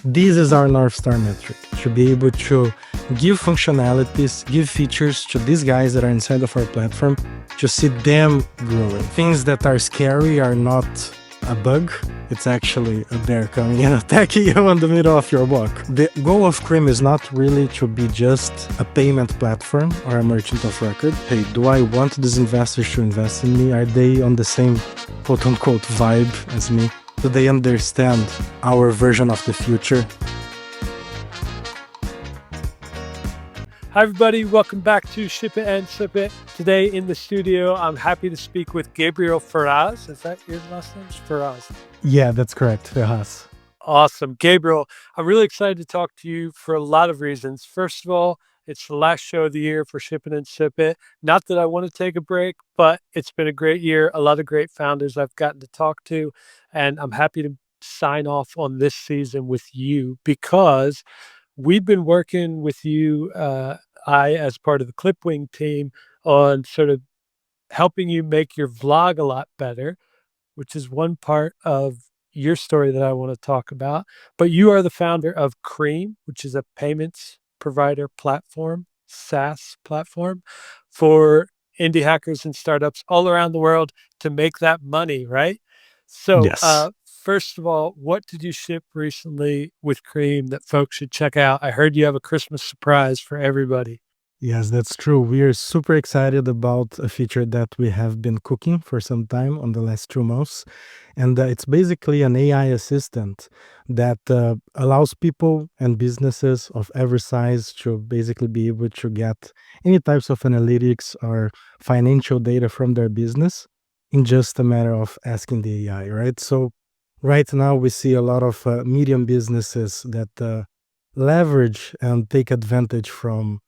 This is our North Star metric, to be able to give functionalities, give features to these guys that are inside of our platform, to see them growing. Things that are scary are not a bug, it's actually a bear coming and attacking you in the middle of your walk. The goal of Creem is not really to be just a payment platform or a merchant of record. Hey, do I want these investors to invest in me? Are they on the same quote-unquote vibe as me? Do they understand our version of the future? Hi everybody, welcome back to Ship It and Sip It. Today in the studio, I'm happy to speak with Gabriel Ferraz. Is that your last name? Ferraz. Yeah, that's correct, Ferraz. Awesome. Gabriel, I'm really excited to talk to you for a lot of reasons. First of all, it's the last show of the year for Ship It and Sip It. Not that I want to take a break, but it's been a great year. A lot of great founders I've gotten to talk to, and I'm happy to sign off on this season with you because we've been working with you, as part of the Clipwing team, on sort of helping you make your vlog a lot better, which is one part of your story that I want to talk about. But you are the founder of Creem, which is a payments provider platform, SaaS platform for indie hackers and startups all around the world to make that money, right? So, Yes. first of all, what did you ship recently with Creem that folks should check out? I heard you have a Christmas surprise for everybody. Yes, that's true. We are super excited about a feature that we have been cooking for some time on the last 2 months. And it's basically an AI assistant that allows people and businesses of every size to basically be able to get any types of analytics or financial data from their business in just a matter of asking the AI, right? So, right now, we see a lot of medium businesses that leverage and take advantage from,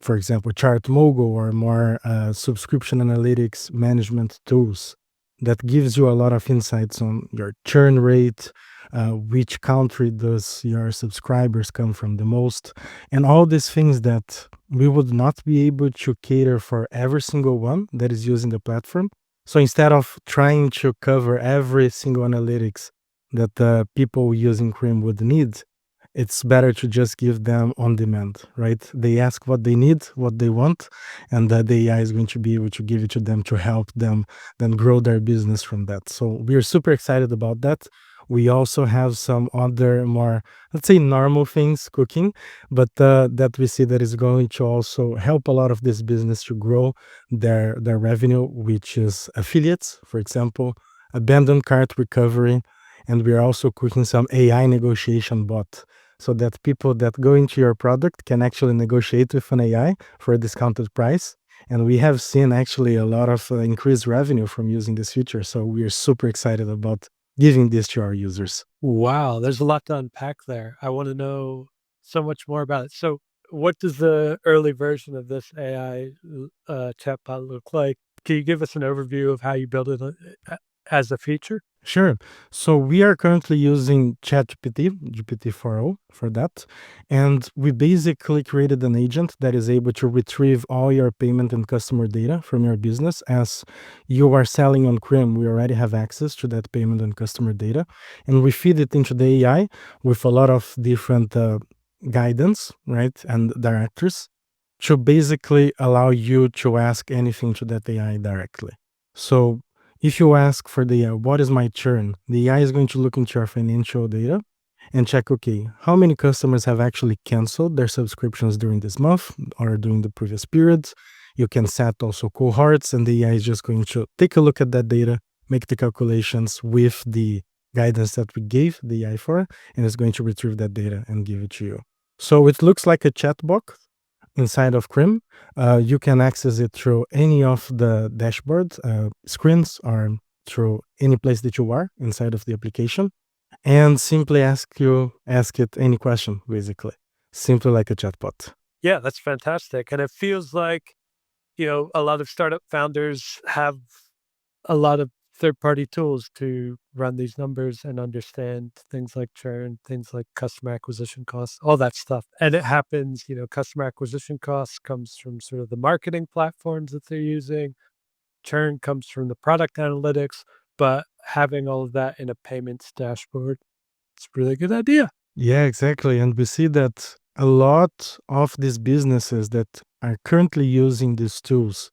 for example, ChartMogul or more subscription analytics management tools that gives you a lot of insights on your churn rate, which country does your subscribers come from the most, and all these things that we would not be able to cater for every single one that is using the platform. So instead of trying to cover every single analytics that people using Cream would need, it's better to just give them on demand, right? They ask what they need, what they want, and the AI is going to be able to give it to them to help them then grow their business from that. So we're super excited about that. We also have some other more, let's say, normal things cooking, but that we see that is going to also help a lot of this business to grow their revenue, which is affiliates, for example, abandoned cart recovery, and we are also cooking some AI negotiation bot so that people that go into your product can actually negotiate with an AI for a discounted price. And we have seen actually a lot of increased revenue from using this feature. So we are super excited about giving this to our users. Wow, there's a lot to unpack there. I want to know so much more about it. So, what does the early version of this AI chatbot look like? Can you give us an overview of how you build it as a feature? Sure. So we are currently using ChatGPT, GPT-4o for that. And we basically created an agent that is able to retrieve all your payment and customer data from your business. As you are selling on Cream, we already have access to that payment and customer data. And we feed it into the AI with a lot of different guidance, right? And directors to basically allow you to ask anything to that AI directly. So if you ask for the what is my churn, the AI is going to look into your financial data and check, okay, how many customers have actually canceled their subscriptions during this month or during the previous periods. You can set also cohorts, and the AI is just going to take a look at that data, make the calculations with the guidance that we gave the AI for, and it's going to retrieve that data and give it to you. So it looks like a chatbot inside of Crim. You can access it through any of the dashboard screens or through any place that you are inside of the application, and simply ask it any question, basically, simply like a chatbot. Yeah, that's fantastic. And it feels like, a lot of startup founders have a lot of third-party tools to run these numbers and understand things like churn, things like customer acquisition costs, all that stuff. And it happens, customer acquisition costs comes from sort of the marketing platforms that they're using. Churn comes from the product analytics, but having all of that in a payments dashboard, it's a really good idea. Yeah, exactly. And we see that a lot of these businesses that are currently using these tools,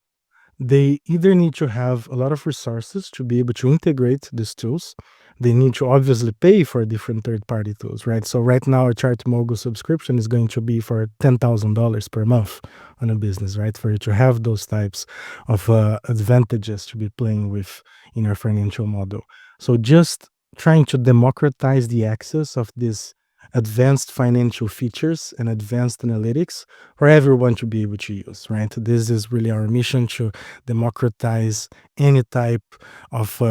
they either need to have a lot of resources to be able to integrate these tools. They need to obviously pay for different third party tools, right? So, right now, a Chart Mogul subscription is going to be for $10,000 per month on a business, right? For you to have those types of advantages to be playing with in your financial model. So, just trying to democratize the access of these advanced financial features and advanced analytics for everyone to be able to use, right? This is really our mission to democratize any type of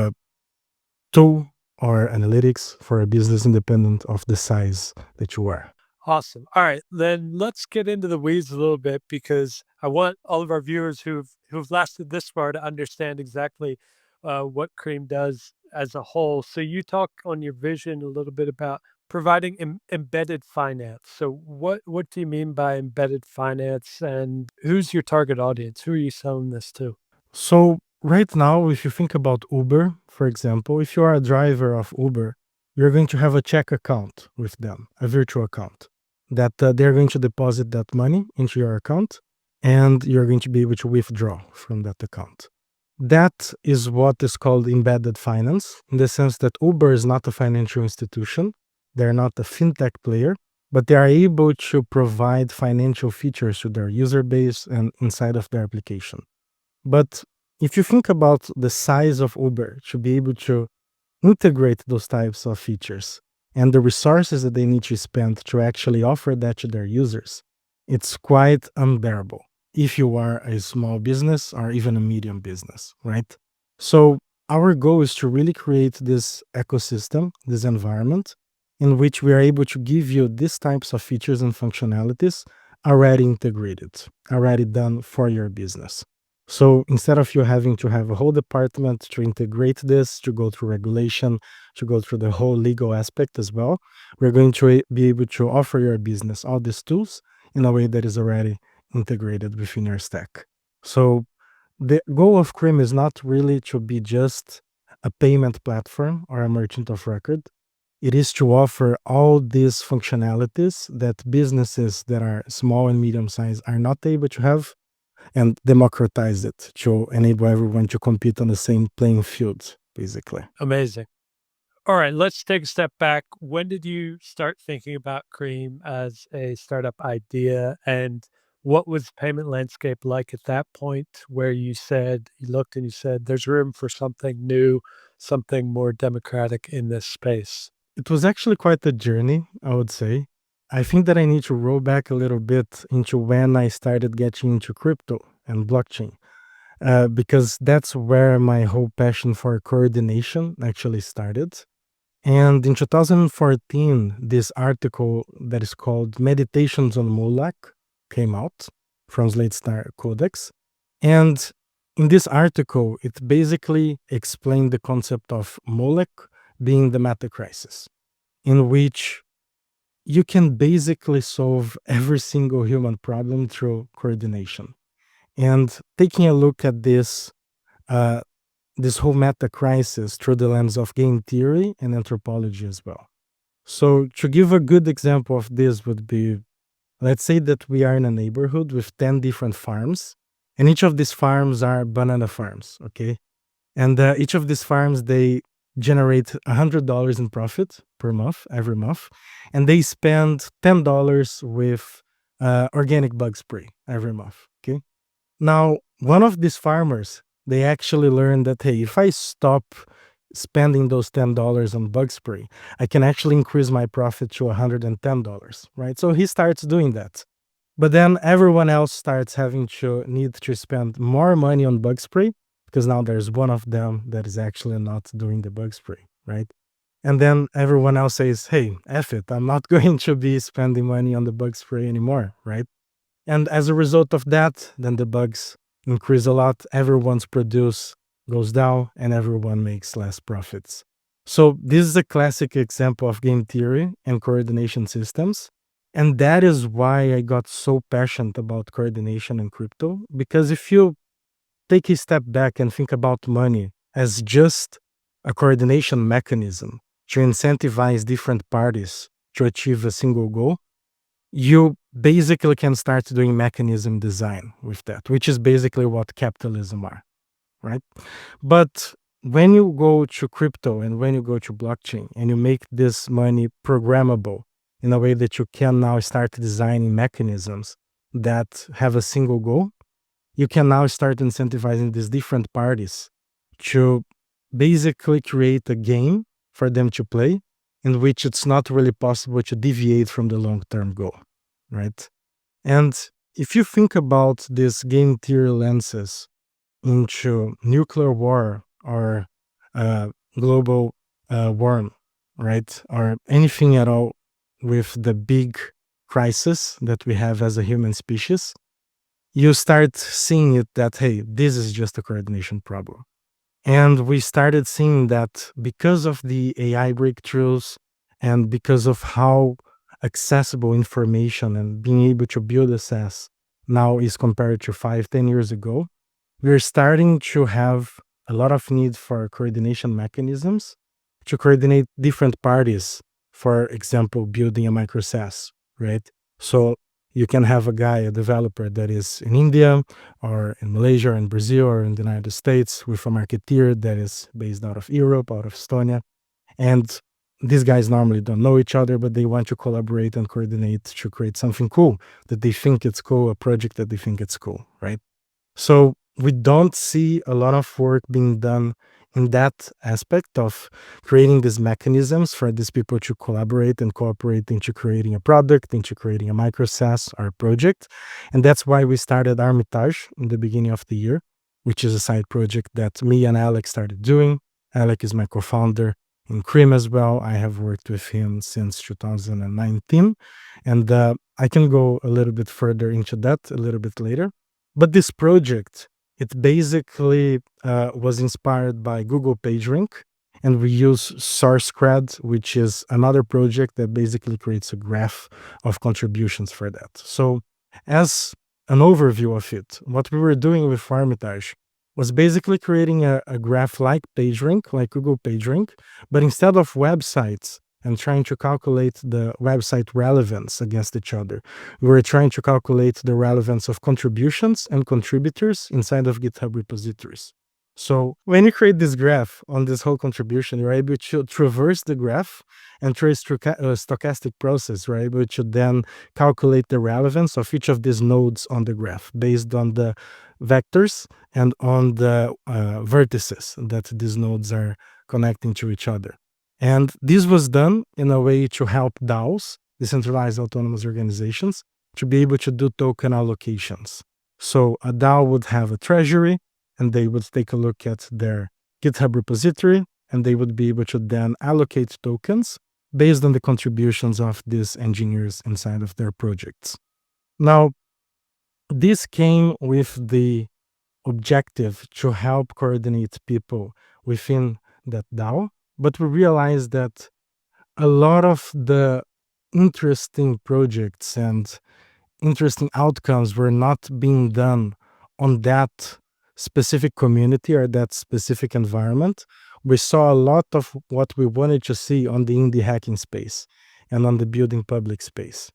tool or analytics for a business independent of the size that you are. Awesome. All right, then let's get into the weeds a little bit because I want all of our viewers who've lasted this far to understand exactly what Cream does as a whole. So you talk on your vision a little bit about providing embedded finance. So what do you mean by embedded finance, and who's your target audience? Who are you selling this to? So, right now, if you think about Uber, for example, if you are a driver of Uber, you're going to have a check account with them, a virtual account, that they're going to deposit that money into your account and you're going to be able to withdraw from that account. That is what is called embedded finance, in the sense that Uber is not a financial institution, they're not a fintech player, but they are able to provide financial features to their user base and inside of their application. But if you think about the size of Uber to be able to integrate those types of features and the resources that they need to spend to actually offer that to their users, it's quite unbearable if you are a small business or even a medium business, right? So, our goal is to really create this ecosystem, this environment in which we are able to give you these types of features and functionalities already integrated, already done for your business. So instead of you having to have a whole department to integrate this, to go through regulation, to go through the whole legal aspect as well, we're going to be able to offer your business all these tools in a way that is already integrated within your stack. So the goal of Cream is not really to be just a payment platform or a merchant of record. It is to offer all these functionalities that businesses that are small and medium sized are not able to have and democratize it to enable everyone to compete on the same playing field, basically. Amazing. All right, let's take a step back. When did you start thinking about Cream as a startup idea? And what was the payment landscape like at that point where you looked and you said, there's room for something new, something more democratic in this space? It was actually quite a journey, I would say. I think that I need to roll back a little bit into when I started getting into crypto and blockchain, because that's where my whole passion for coordination actually started. And in 2014, this article that is called Meditations on Moloch came out from Slate Star Codex. And in this article, it basically explained the concept of Moloch being the meta crisis, in which you can basically solve every single human problem through coordination. And taking a look at uh, this whole meta crisis through the lens of game theory and anthropology as well. So, to give a good example of this, would be, let's say that we are in a neighborhood with 10 different farms, and each of these farms are banana farms, okay? And each of these farms, they generate $100 in profit per month, every month, and they spend $10 with organic bug spray every month, okay? Now, one of these farmers, they actually learned that, hey, if I stop spending those $10 on bug spray, I can actually increase my profit to $110, right? So he starts doing that. But then everyone else starts having to need to spend more money on bug spray because now there's one of them that is actually not doing the bug spray, right? And then everyone else says, hey, F it, I'm not going to be spending money on the bug spray anymore, right? And as a result of that, then the bugs increase a lot, everyone's produce goes down, and everyone makes less profits. So, this is a classic example of game theory and coordination systems. And that is why I got so passionate about coordination in crypto. Because if you take a step back and think about money as just a coordination mechanism to incentivize different parties to achieve a single goal, you basically can start doing mechanism design with that, which is basically what capitalism are, right? But when you go to crypto and when you go to blockchain and you make this money programmable in a way that you can now start designing mechanisms that have a single goal, you can now start incentivizing these different parties to basically create a game for them to play in which it's not really possible to deviate from the long-term goal, right? And if you think about these game theory lenses into nuclear war or global warm, right? Or anything at all with the big crisis that we have as a human species, you start seeing it that, hey, this is just a coordination problem. And we started seeing that because of the AI breakthroughs and because of how accessible information and being able to build assess now is compared to 5, 10 years ago, we're starting to have a lot of need for coordination mechanisms to coordinate different parties. For example, building a micro SaaS, right? So you can have a guy, a developer that is in India or in Malaysia or in Brazil or in the United States with a marketeer that is based out of Europe, out of Estonia. And these guys normally don't know each other, but they want to collaborate and coordinate to create something cool that they think it's cool, a project that they think it's cool, right? So we don't see a lot of work being done in that aspect of creating these mechanisms for these people to collaborate and cooperate into creating a product, into creating a micro SaaS or a project. And that's why we started Armitage in the beginning of the year, which is a side project that me and Alec started doing. Alec is my co-founder in Creem as well. I have worked with him since 2019. And I can go a little bit further into that a little bit later. But this project, it basically was inspired by Google PageRank, and we use SourceCred, which is another project that basically creates a graph of contributions for that. So as an overview of it, what we were doing with Armitage was basically creating a graph like PageRank, like Google PageRank, but instead of websites and trying to calculate the website relevance against each other, we were trying to calculate the relevance of contributions and contributors inside of GitHub repositories. So when you create this graph on this whole contribution, you're able to traverse the graph and through a stochastic process, you're able to then calculate the relevance of each of these nodes on the graph based on the vectors and on the vertices that these nodes are connecting to each other. And this was done in a way to help DAOs, decentralized autonomous organizations, to be able to do token allocations. So a DAO would have a treasury, and they would take a look at their GitHub repository, and they would be able to then allocate tokens based on the contributions of these engineers inside of their projects. Now, this came with the objective to help coordinate people within that DAO, but we realized that a lot of the interesting projects and interesting outcomes were not being done on that specific community or that specific environment. We saw a lot of what we wanted to see on the indie hacking space and on the building public space.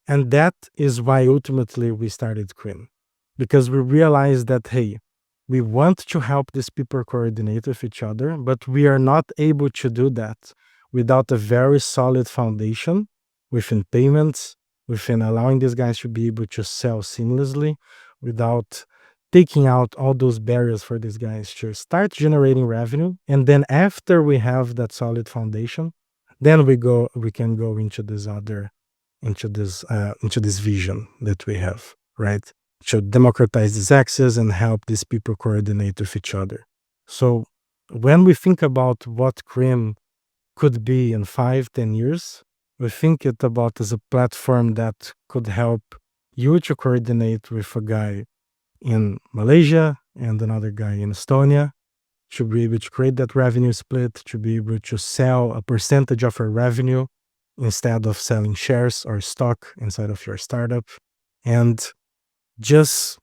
And that is why ultimately we started Cream, because we realized that, hey, we want to help these people coordinate with each other, but we are not able to do that without a very solid foundation within payments, within allowing these guys to be able to sell seamlessly, without taking out all those barriers for these guys to start generating revenue. And then after we have that solid foundation, then we can go into this other into this vision that we have, right? To democratize this access and help these people coordinate with each other. So when we think about what Cream could be in 5, 10 years, we think it about as a platform that could help you to coordinate with a guy in Malaysia and another guy in Estonia, to be able to create that revenue split, to be able to sell a percentage of your revenue instead of selling shares or stock inside of your startup, and just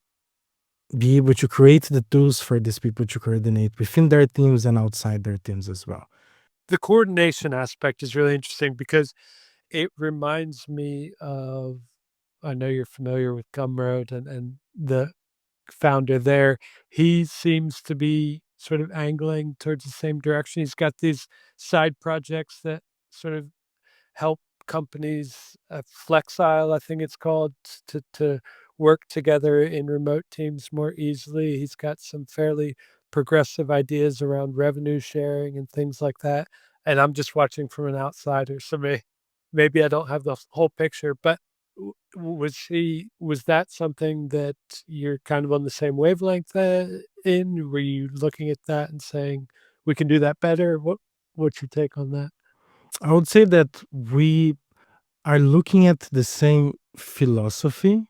be able to create the tools for these people to coordinate within their teams and outside their teams as well. The coordination aspect is really interesting because It reminds me of, I know you're familiar with Gumroad and the founder there. He seems to be sort of angling towards the same direction. He's got these side projects that sort of help companies, Flexile, I think it's called, to work together in remote teams more easily. He's got some fairly progressive ideas around revenue sharing and things like that. And I'm just watching from an outsider, so maybe I don't have the whole picture. But was that something that you're kind of on the same wavelength in? Were you looking at that and saying we can do that better? What's your take on that? I would say that we are looking at the same philosophy,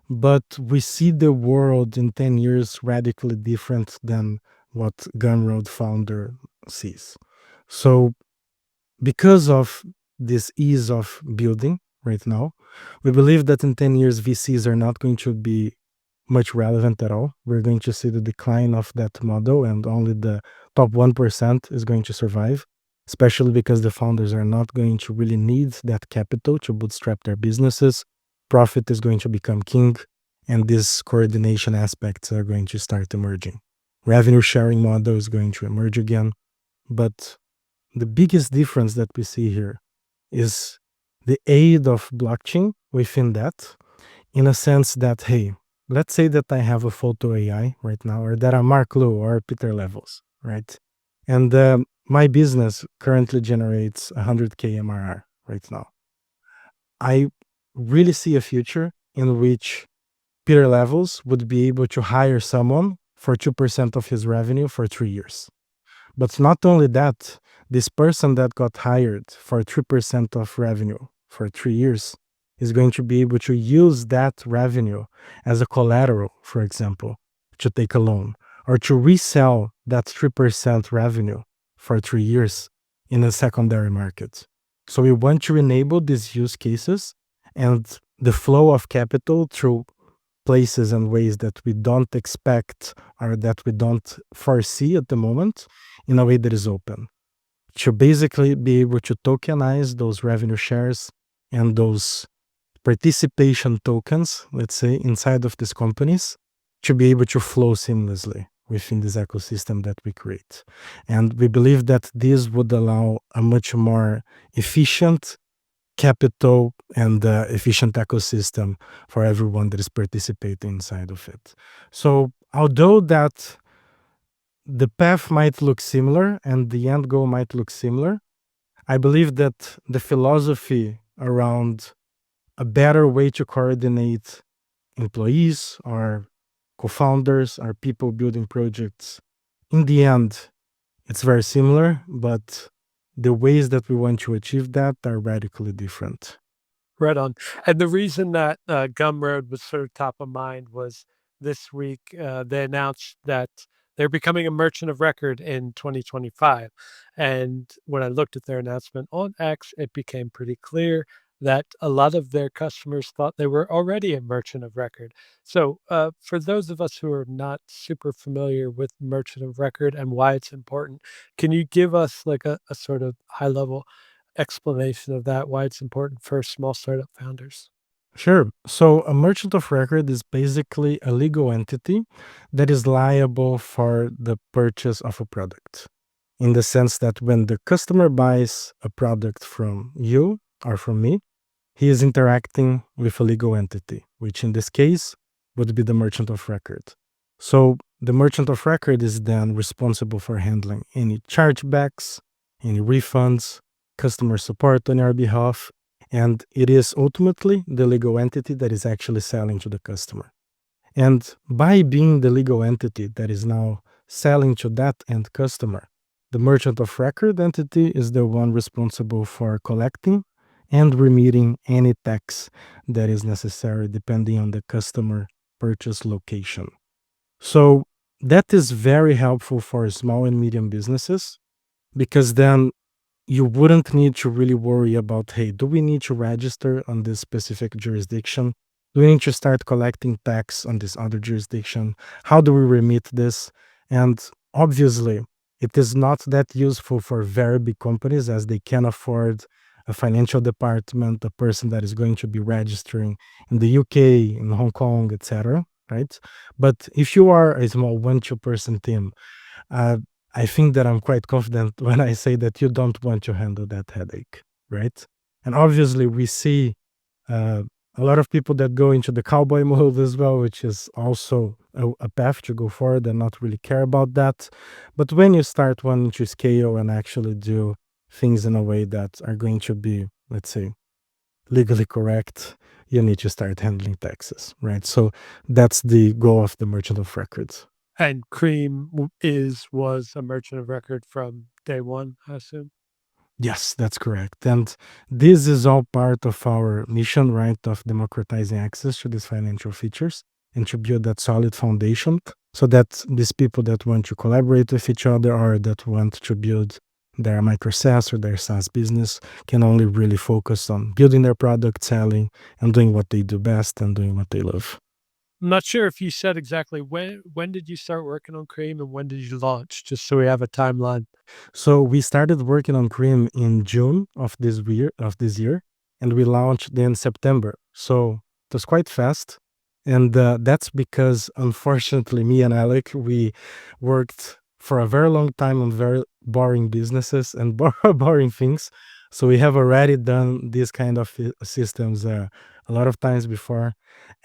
but we see the world in 10 years radically different than what Gumroad founder sees. So, because of this ease of building right now, we believe that in 10 years, VCs are not going to be much relevant at all. We're going to see the decline of that model, and only the top 1% is going to survive, especially because the founders are not going to really need that capital to bootstrap their businesses. Profit is going to become king, and these coordination aspects are going to start emerging. Revenue sharing model is going to emerge again, but the biggest difference that we see here is the aid of blockchain within that, in a sense that, hey, let's say that I have a photo AI right now, or that I'm Mark Lu or Peter Levels, right? And my business currently generates 100K MRR right now. I really see a future in which Peter Levels would be able to hire someone for 2% of his revenue for 3 years. But not only that, this person that got hired for 3% of revenue for 3 years is going to be able to use that revenue as a collateral, for example, to take a loan or to resell that 3% revenue for 3 years in a secondary market. So we want to enable these use cases and the flow of capital through places and ways that we don't expect or that we don't foresee at the moment in a way that is open. To basically be able to tokenize those revenue shares and those participation tokens, let's say, inside of these companies, to be able to flow seamlessly within this ecosystem that we create. And we believe that this would allow a much more efficient capital and efficient ecosystem for everyone that is participating inside of it. So, although that the path might look similar and the end goal might look similar, I believe that the philosophy around a better way to coordinate employees or co-founders or people building projects, in the end, it's very similar, but the ways that we want to achieve that are radically different. Right on. And the reason that, Gumroad was sort of top of mind was this week, they announced that they're becoming a merchant of record in 2025. And when I looked at their announcement on X, it became pretty clear that a lot of their customers thought they were already a merchant of record. So, for those of us who are not super familiar with merchant of record and why it's important, can you give us like a sort of high level explanation of that, why it's important for small startup founders? Sure. So a merchant of record is basically a legal entity that is liable for the purchase of a product, in the sense that when the customer buys a product from you or from me, he is interacting with a legal entity, which in this case would be the merchant of record. So the merchant of record is then responsible for handling any chargebacks, any refunds, customer support on your behalf, and it is ultimately the legal entity that is actually selling to the customer. And by being the legal entity that is now selling to that end customer, the merchant of record entity is the one responsible for collecting and remitting any tax that is necessary depending on the customer purchase location. So that is very helpful for small and medium businesses because then you wouldn't need to really worry about, hey, do we need to register on this specific jurisdiction? Do we need to start collecting tax on this other jurisdiction? How do we remit this? And obviously, it is not that useful for very big companies as they can afford a financial department, a person that is going to be registering in the UK, in Hong Kong, etc. Right? But if you are a small 1-2 person team, uh, I think that I'm quite confident when I say that you don't want to handle that headache, right? And obviously, we see uh, a lot of people that go into the cowboy mode as well, which is also a path to go forward and not really care about that. But when you start wanting to scale and actually do things in a way that are going to be, let's say, legally correct, you need to start handling taxes, right? So that's the goal of the merchant of records. And Creem was a merchant of record from day one, I assume. Yes, that's correct. And this is all part of our mission, right, of democratizing access to these financial features and to build that solid foundation so that these people that want to collaborate with each other or that want to build their micro SaaS or their SaaS business can only really focus on building their product, selling, and doing what they do best and doing what they love. I'm not sure if you said exactly when did you start working on Cream and when did you launch, just so we have a timeline. So we started working on Cream in June of this year, and we launched in September. So it was quite fast, and that's because unfortunately, me and Alec we worked for a very long time on very boring businesses and boring things. So we have already done these kind of systems a lot of times before.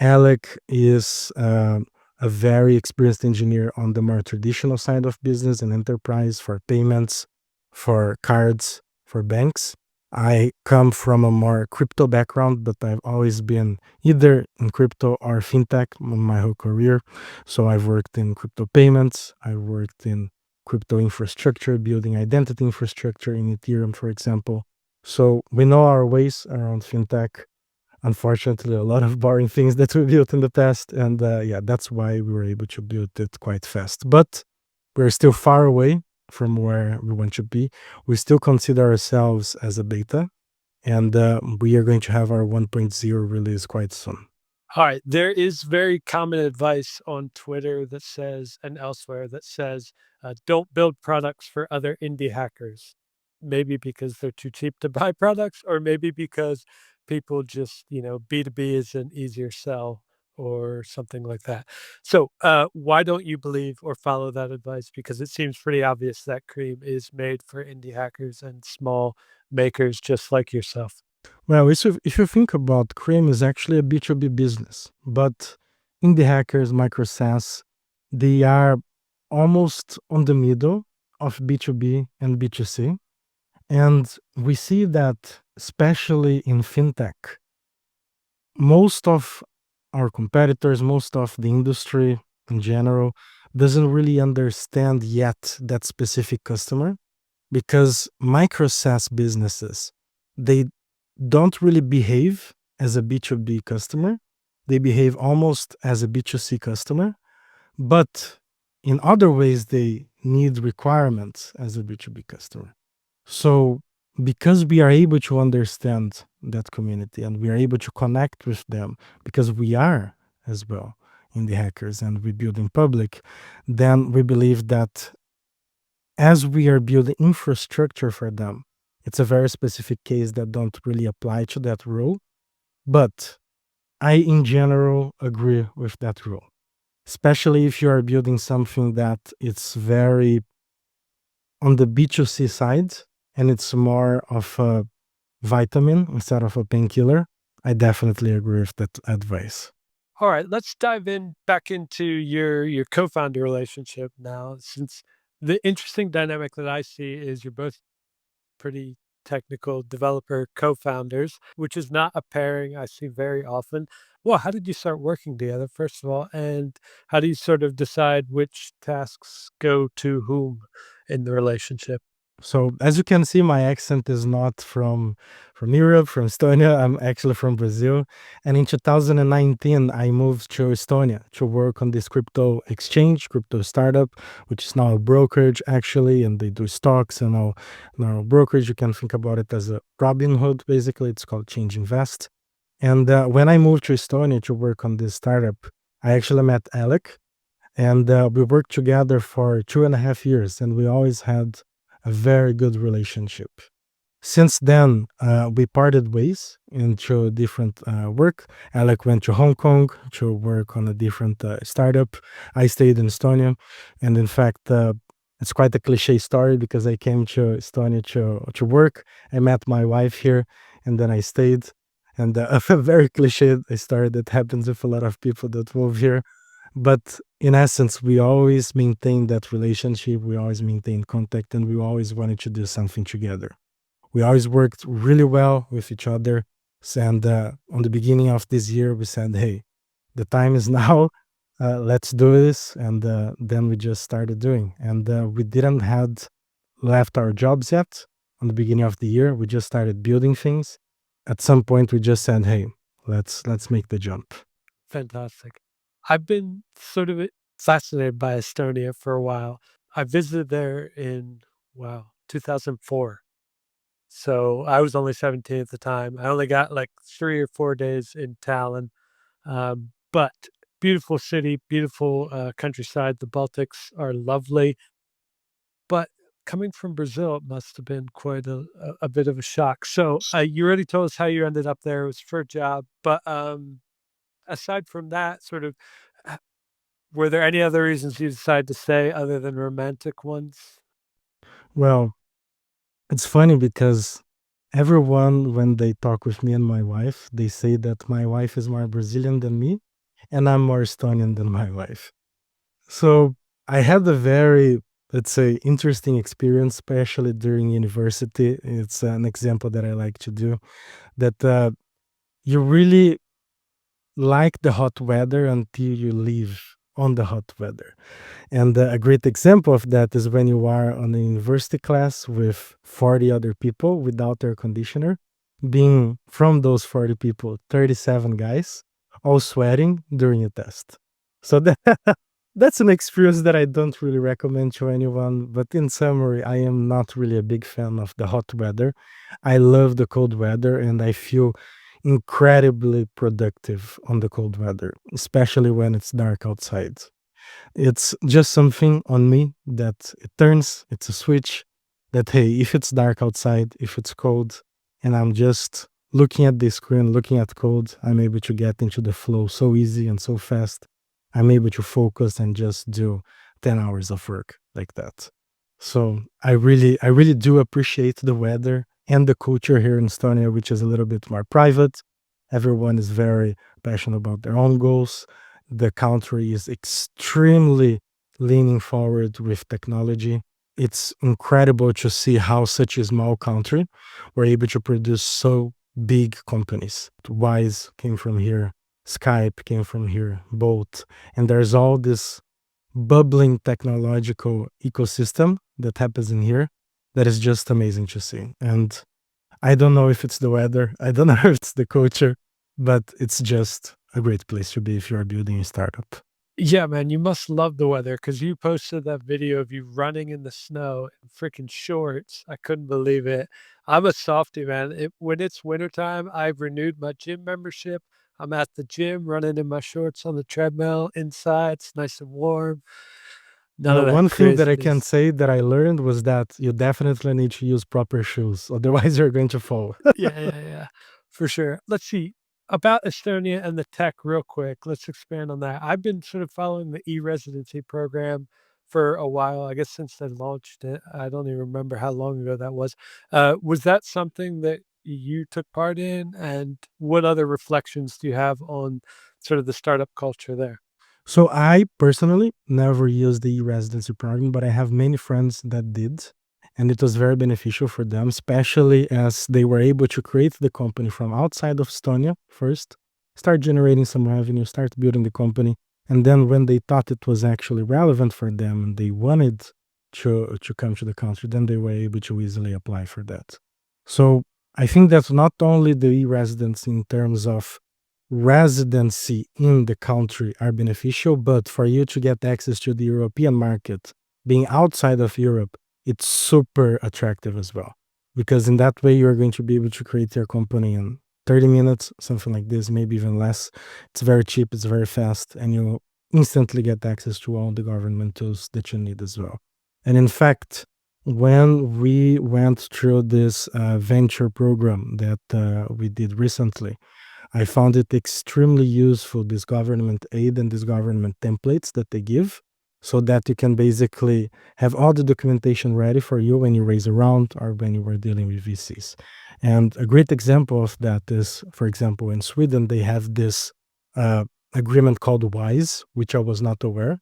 Alec is a very experienced engineer on the more traditional side of business and enterprise for payments, for cards, for banks. I come from a more crypto background, but I've always been either in crypto or fintech my whole career. So I've worked in crypto payments, I've worked in crypto infrastructure, building identity infrastructure in Ethereum, for example. So we know our ways around fintech. Unfortunately, a lot of boring things that we built in the past, and yeah, that's why we were able to build it quite fast. But we're still far away from where we want to be. We still consider ourselves as a beta, and we are going to have our 1.0 release quite soon. All right. There is very common advice on Twitter that says, and elsewhere that says, don't build products for other indie hackers. Maybe because they're too cheap to buy products, or maybe because people just, B2B is an easier sell or something like that. So, why don't you believe or follow that advice? Because it seems pretty obvious that Cream is made for indie hackers and small makers just like yourself. Well, if you think about Cream is actually a B2B business, but indie hackers, micro SaaS, they are almost on the middle of B2B and B2C. And we see that, especially in fintech, most of our competitors, most of the industry in general, doesn't really understand yet that specific customer because micro SaaS businesses, they don't really behave as a B2B customer. They behave almost as a B2C customer, but in other ways, they need requirements as a B2B customer. So, because we are able to understand that community and we are able to connect with them, because we are as well in the hackers and we build in public, then we believe that as we are building infrastructure for them, it's a very specific case that don't really apply to that rule. But I, in general, agree with that rule, especially if you are building something that it's very on the B2C side and it's more of a vitamin instead of a painkiller. I definitely agree with that advice. All right, let's dive in back into your co-founder relationship now, since the interesting dynamic that I see is you're both pretty technical developer co-founders, which is not a pairing I see very often. Well, how did you start working together, first of all, and how do you sort of decide which tasks go to whom in the relationship? So as you can see, my accent is not from Europe, from Estonia. I'm actually from Brazil. And in 2019, I moved to Estonia to work on this crypto exchange, crypto startup, which is now a brokerage actually, and they do stocks and all. Now brokerage, you can think about it as a Robinhood. Basically, it's called Change Invest. And when I moved to Estonia to work on this startup, I actually met Alec, and we worked together for 2.5 years, and we always had a very good relationship. Since then, we parted ways into different work. Alec went to Hong Kong to work on a different startup. I stayed in Estonia. And in fact, it's quite a cliche story because I came to Estonia to work. I met my wife here and then I stayed. And a very cliche story that happens with a lot of people that move here. But in essence, we always maintain that relationship. We always maintain contact and we always wanted to do something together. We always worked really well with each other. And on the beginning of this year, we said, hey, the time is now. Let's do this. And then we just started doing. And we didn't had left our jobs yet on the beginning of the year. We just started building things. At some point, we just said, hey, let's make the jump. Fantastic. I've been sort of fascinated by Estonia for a while. I visited there in, wow, 2004. So I was only 17 at the time. I only got like 3 or 4 days in Tallinn. But beautiful city, beautiful countryside. The Baltics are lovely. But coming from Brazil, it must have been quite a bit of a shock. So you already told us how you ended up there. It was for a job. But aside from that, sort of, uh, were there any other reasons you decided to stay other than romantic ones? Well, it's funny because everyone, when they talk with me and my wife, they say that my wife is more Brazilian than me and I'm more Estonian than my wife. So I had a very, let's say, interesting experience, especially during university. It's an example that I like to do that you really like the hot weather until you live on the hot weather. And a great example of that is when you are on a university class with 40 other people without air conditioner, being from those 40 people, 37 guys, all sweating during a test. So that's an experience that I don't really recommend to anyone. But in summary, I am not really a big fan of the hot weather. I love the cold weather and I feel incredibly productive on the cold weather, especially when it's dark outside. It's just something on me that it turns, it's a switch that, hey, if it's dark outside, if it's cold, and I'm just looking at the screen, looking at code, I'm able to get into the flow so easy and so fast. I'm able to focus and just do 10 hours of work like that. So I really do appreciate the weather and the culture here in Estonia, which is a little bit more private. Everyone is very passionate about their own goals. The country is extremely leaning forward with technology. It's incredible to see how such a small country were able to produce so big companies. Wise came from here, Skype came from here, Bolt, and there's all this bubbling technological ecosystem that happens in here that is just amazing to see. And I don't know if it's the weather, I don't know if it's the culture, but it's just a great place to be if you're building a startup. Yeah, man, you must love the weather because you posted that video of you running in the snow in freaking shorts. I couldn't believe it. I'm a softie, man. When it's wintertime, I've renewed my gym membership. I'm at the gym running in my shorts on the treadmill inside. It's nice and warm. None of that One thing that I can craziness. say that I learned was that you definitely need to use proper shoes, otherwise you're going to fall. Yeah, for sure. Let's see about Estonia and the tech real quick. Let's expand on that. I've been sort of following the e-residency program for a while, I guess since they launched it. I don't even remember how long ago that was. Was that something that you took part in? And what other reflections do you have on sort of the startup culture there? So I personally never used the residency program, but I have many friends that did, and it was very beneficial for them, especially as they were able to create the company from outside of Estonia first, start generating some revenue, start building the company, and then when they thought it was actually relevant for them and they wanted to come to the country, then they were able to easily apply for that. So I think that not only the e-residents in terms of residency in the country are beneficial, but for you to get access to the European market, being outside of Europe, it's super attractive as well. Because in that way, you're going to be able to create your company in 30 minutes, something like this, maybe even less. It's very cheap, it's very fast, and you instantly get access to all the government tools that you need as well. And in fact, when we went through this venture program that we did recently, I found it extremely useful, this government aid and these government templates that they give, so that you can basically have all the documentation ready for you when you raise a round or when you were dealing with VCs. And a great example of that is, for example, in Sweden, they have this uh, agreement called WISE, which I was not aware.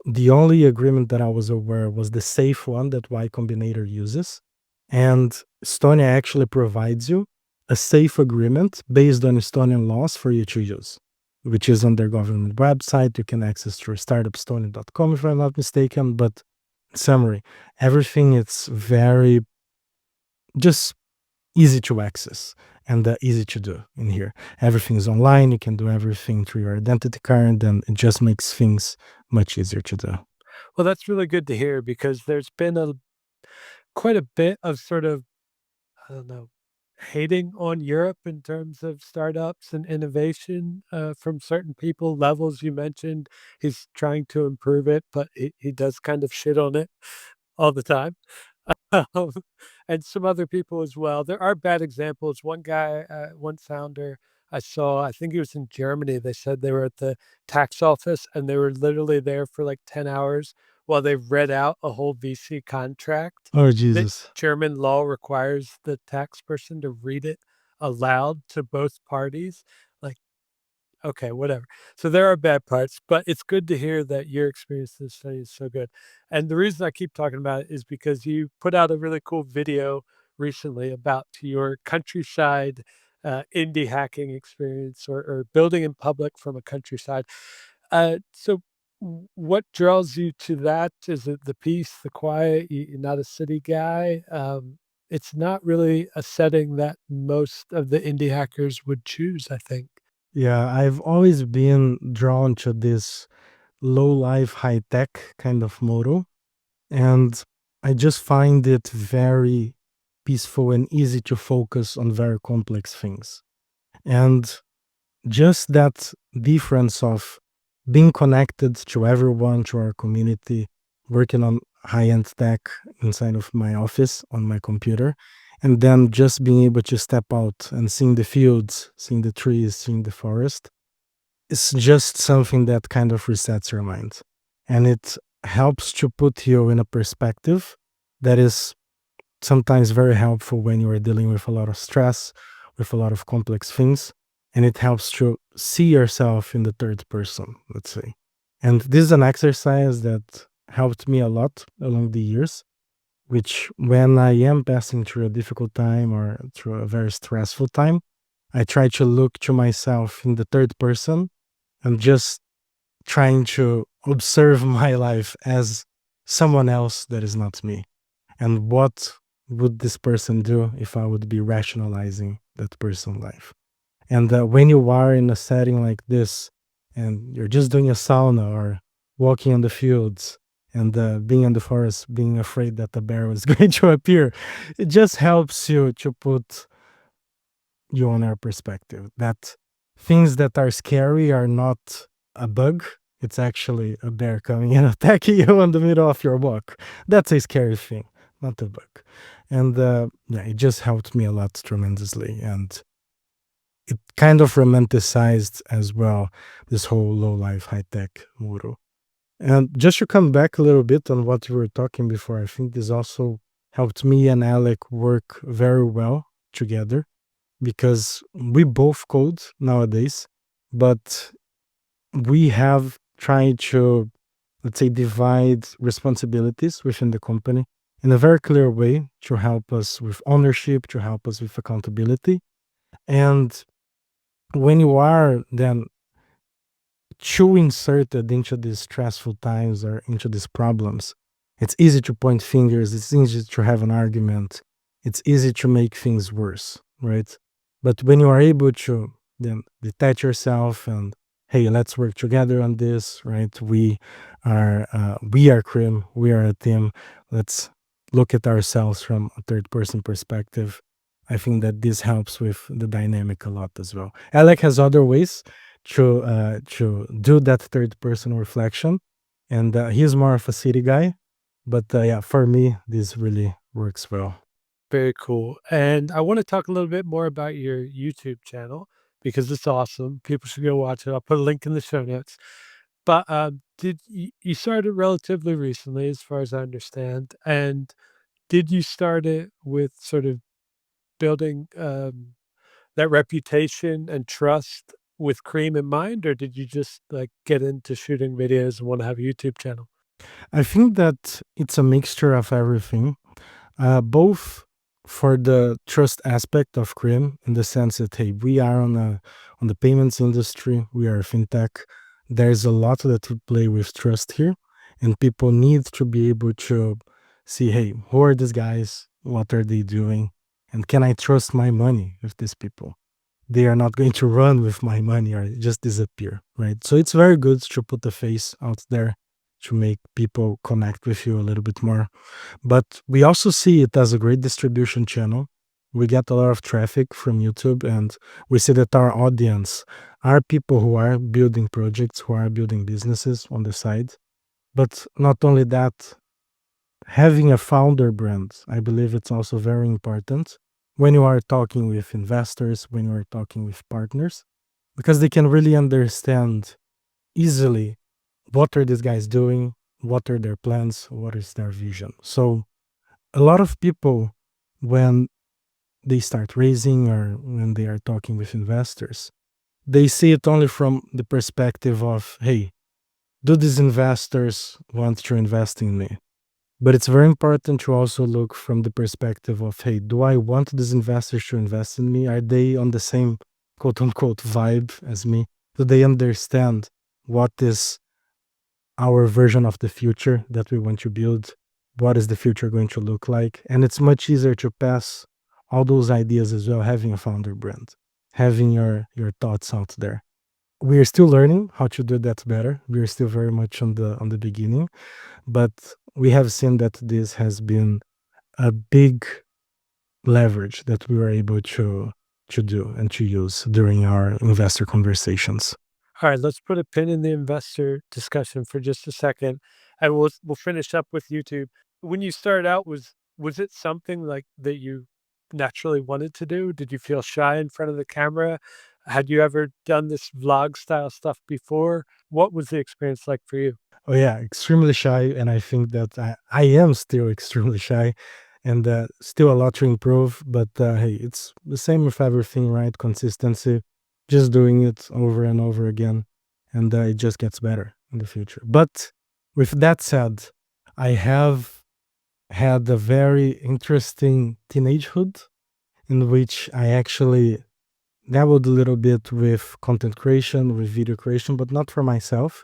The only agreement that I was aware was the safe one that Y Combinator uses. And Estonia actually provides you a safe agreement based on Estonian laws for you to use, which is on their government website. You can access through startupstonia.com if I'm not mistaken. But in summary, everything is very just easy to access and easy to do in here. Everything is online. You can do everything through your identity card, and it just makes things much easier to do. Well, that's really good to hear because there's been a quite a bit of sort of, I don't know, hating on Europe in terms of startups and innovation from certain people. Levels you mentioned, he's trying to improve it, but he does kind of shit on it all the time. Um, and some other people as well. There are bad examples. One guy, one founder I saw, I think he was in Germany. They said they were at the tax office and they were literally there for like 10 hours while they read out a whole VC contract. Oh, That Jesus. German law requires the tax person to read it aloud to both parties. Like, okay, whatever. So there are bad parts, but it's good to hear that your experience in this study is so good. And the reason I keep talking about it is because you put out a really cool video recently about your countryside indie hacking experience or building in public from a countryside. So what draws you to that? Is it the peace, the quiet? You're not a city guy. It's not really a setting that most of the indie hackers would choose, I think. Yeah, I've always been drawn to this low life, high tech kind of motto. And I just find it very peaceful and easy to focus on very complex things. And just that difference of being connected to everyone, to our community, working on high end tech inside of my office on my computer, and then just being able to step out and seeing the fields, seeing the trees, seeing the forest, it's just something that kind of resets your mind. And it helps to put you in a perspective that is sometimes very helpful when you are dealing with a lot of stress, with a lot of complex things. And it helps to see yourself in the third person, let's say. And this is an exercise that helped me a lot along the years, which when I am passing through a difficult time or through a very stressful time, I try to look to myself in the third person and just trying to observe my life as someone else that is not me. And what would this person do if I would be rationalizing that person's life? And when you are in a setting like this and you're just doing a sauna or walking on the fields and being in the forest, being afraid that the bear was going to appear, it just helps you to put you on our perspective that things that are scary are not a bug. It's actually a bear coming and attacking you in the middle of your walk. That's a scary thing, not a bug. And yeah, it just helped me a lot tremendously. And it kind of romanticized as well this whole low life, high tech motto. And just to come back a little bit on what you were talking before, I think this also helped me and Alec work very well together because we both code nowadays, but we have tried to, let's say, divide responsibilities within the company in a very clear way to help us with ownership, to help us with accountability. And when you are then too inserted into these stressful times or into these problems, it's easy to point fingers, it's easy to have an argument, it's easy to make things worse, right? But when you are able to then detach yourself and hey, let's work together on this, right? We are Creem, we are a team. Let's look at ourselves from a third person perspective. I think that this helps with the dynamic a lot as well. Alec has other ways to do that third person reflection, and he's more of a city guy, But yeah, for me, this really works well. Very cool. And I want to talk a little bit more about your YouTube channel because it's awesome. People should go watch it. I'll put a link in the show notes. But did you started relatively recently, as far as I understand? And did you start it with sort of building that reputation and trust with Cream in mind, or did you just like get into shooting videos and want to have a YouTube channel? I think that it's a mixture of everything, both for the trust aspect of Cream, in the sense that hey, we are on the payments industry, we are a fintech. There's a lot that we play with trust here, and people need to be able to see, hey, who are these guys? What are they doing? And can I trust my money with these people? They are not going to run with my money or just disappear, right? So it's very good to put the face out there to make people connect with you a little bit more. But we also see it as a great distribution channel. We get a lot of traffic from YouTube, and we see that our audience are people who are building projects, who are building businesses on the side. But not only that, having a founder brand, I believe it's also very important when you are talking with investors, when you are talking with partners, because they can really understand easily what are these guys doing, what are their plans, what is their vision. So a lot of people, when they start raising or when they are talking with investors, they see it only from the perspective of, hey, do these investors want to invest in me? But it's very important to also look from the perspective of, hey, do I want these investors to invest in me? Are they on the same quote unquote vibe as me? Do they understand what is our version of the future that we want to build? What is the future going to look like? And it's much easier to pass all those ideas as well, having a founder brand, having your thoughts out there. We are still learning how to do that better. We are still very much on the beginning, but we have seen that this has been a big leverage that we were able to do and to use during our investor conversations. All right, let's put a pin in the investor discussion for just a second, and we'll finish up with YouTube. When you started out, was it something like that you naturally wanted to do? Did you feel shy in front of the camera? Had you ever done this vlog style stuff before? What was the experience like for you? Oh yeah, extremely shy, and I think that I am still extremely shy, and still a lot to improve. But hey, it's the same with everything, right? Consistency, just doing it over and over again, and it just gets better in the future. But with that said, I have had a very interesting teenagehood in which I actually dabbled a little bit with content creation, with video creation, but not for myself.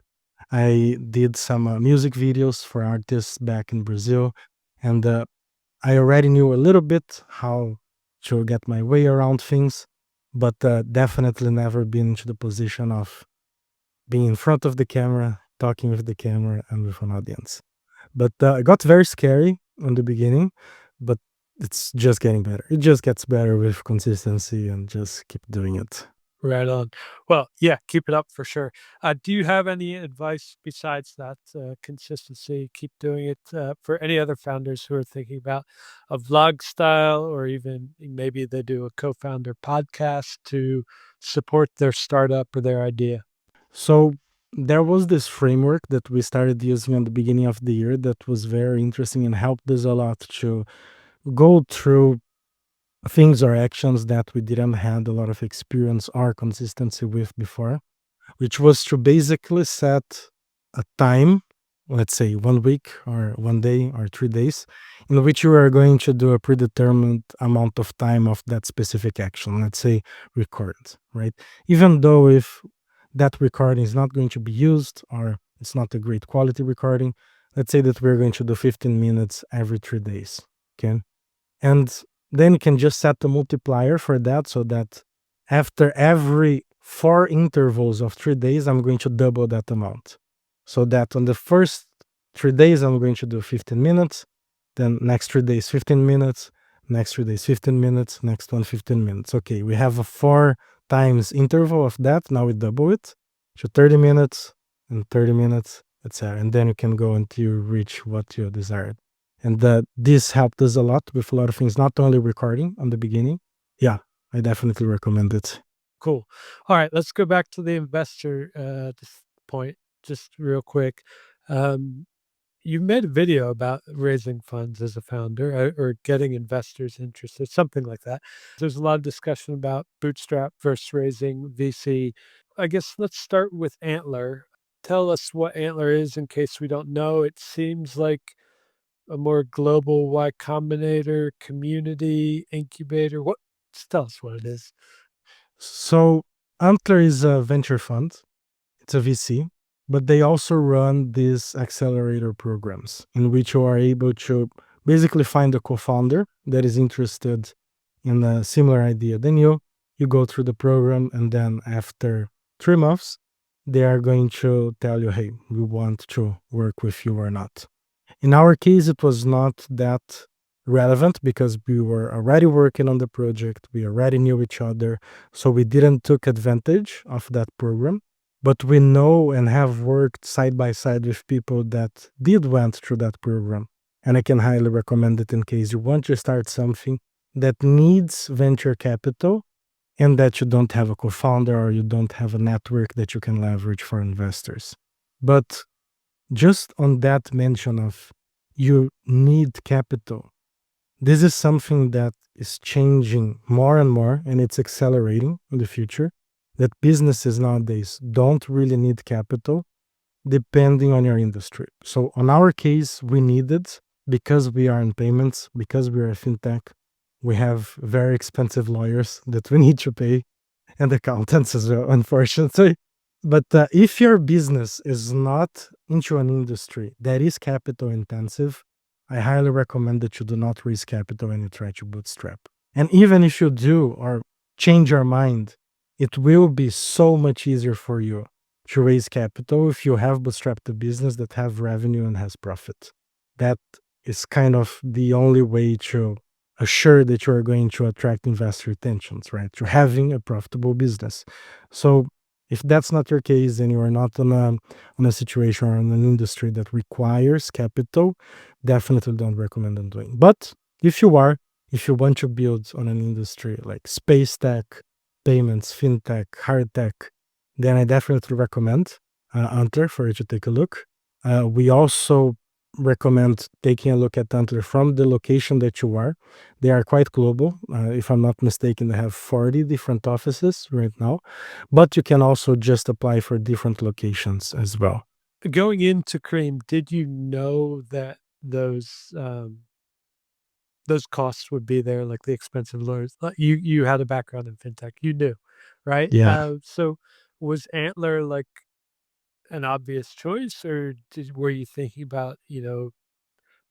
I did some music videos for artists back in Brazil, and I already knew a little bit how to get my way around things, but definitely never been into the position of being in front of the camera, talking with the camera, and with an audience. But it got very scary in the beginning, but it's just getting better. It just gets better with consistency and just keep doing it. Right on. Well, yeah, keep it up for sure. Do you have any advice besides that consistency? Keep doing it for any other founders who are thinking about a vlog style, or even maybe they do a co-founder podcast to support their startup or their idea. So there was this framework that we started using at the beginning of the year that was very interesting and helped us a lot to go through things or actions that we didn't have a lot of experience or consistency with before, which was to basically set a time, let's say 1 week or 1 day or 3 days, in which you are going to do a predetermined amount of time of that specific action, let's say record, right? Even though if that recording is not going to be used or it's not a great quality recording, let's say that we're going to do 15 minutes every 3 days, okay? And then you can just set the multiplier for that so that after every 4 intervals of 3 days, I'm going to double that amount. So that on the first 3 days, I'm going to do 15 minutes, then next 3 days, 15 minutes, next 3 days, 15 minutes, next one, 15 minutes. Okay, we have a 4 times interval of that. Now we double it to 30 minutes and 30 minutes etc. And then you can go until you reach what you desired. And this helped us a lot with a lot of things, not only recording on the beginning. Yeah, I definitely recommend it. Cool. All right, let's go back to the investor this point just real quick. Um, you made a video about raising funds as a founder or getting investors interested, something like that. There's a lot of discussion about bootstrap versus raising VC. I guess let's start with Antler. Tell us what Antler is in case we don't know. It seems like a more global Y Combinator community incubator. What? Just tell us what it is. So Antler is a venture fund. It's a VC, but they also run these accelerator programs in which you are able to basically find a co-founder that is interested in a similar idea than you. You go through the program, and then after 3 months, they are going to tell you, hey, we want to work with you or not. In our case, it was not that relevant because we were already working on the project. We already knew each other. So we didn't took advantage of that program. But we know and have worked side by side with people that did went through that program. And I can highly recommend it in case you want to start something that needs venture capital and that you don't have a co-founder or you don't have a network that you can leverage for investors. But just on that mention of you need capital, this is something that is changing more and more, and it's accelerating in the future. That businesses nowadays don't really need capital depending on your industry. So, on our case, we need it because we are in payments, because we are a fintech. We have very expensive lawyers that we need to pay and accountants as well, unfortunately. But if your business is not into an industry that is capital intensive, I highly recommend that you do not raise capital when you try to bootstrap. And even if you do or change your mind, it will be so much easier for you to raise capital if you have bootstrapped a business that have revenue and has profit. That is kind of the only way to assure that you are going to attract investor attentions, right? You're having a profitable business. So if that's not your case and you are not on a situation or in an industry that requires capital, definitely don't recommend them doing. But if you are, if you want to build on an industry like space tech, payments, fintech, hard tech, then I definitely recommend Antler for you to take a look. We also recommend taking a look at Antler from the location that you are. They are quite global. If I'm not mistaken, they have 40 different offices right now, but you can also just apply for different locations as well. Going into Cream, did you know that those costs would be there, like the expensive lawyers? You had a background in fintech, you knew, right? Yeah. So was Antler like an obvious choice, or were you thinking about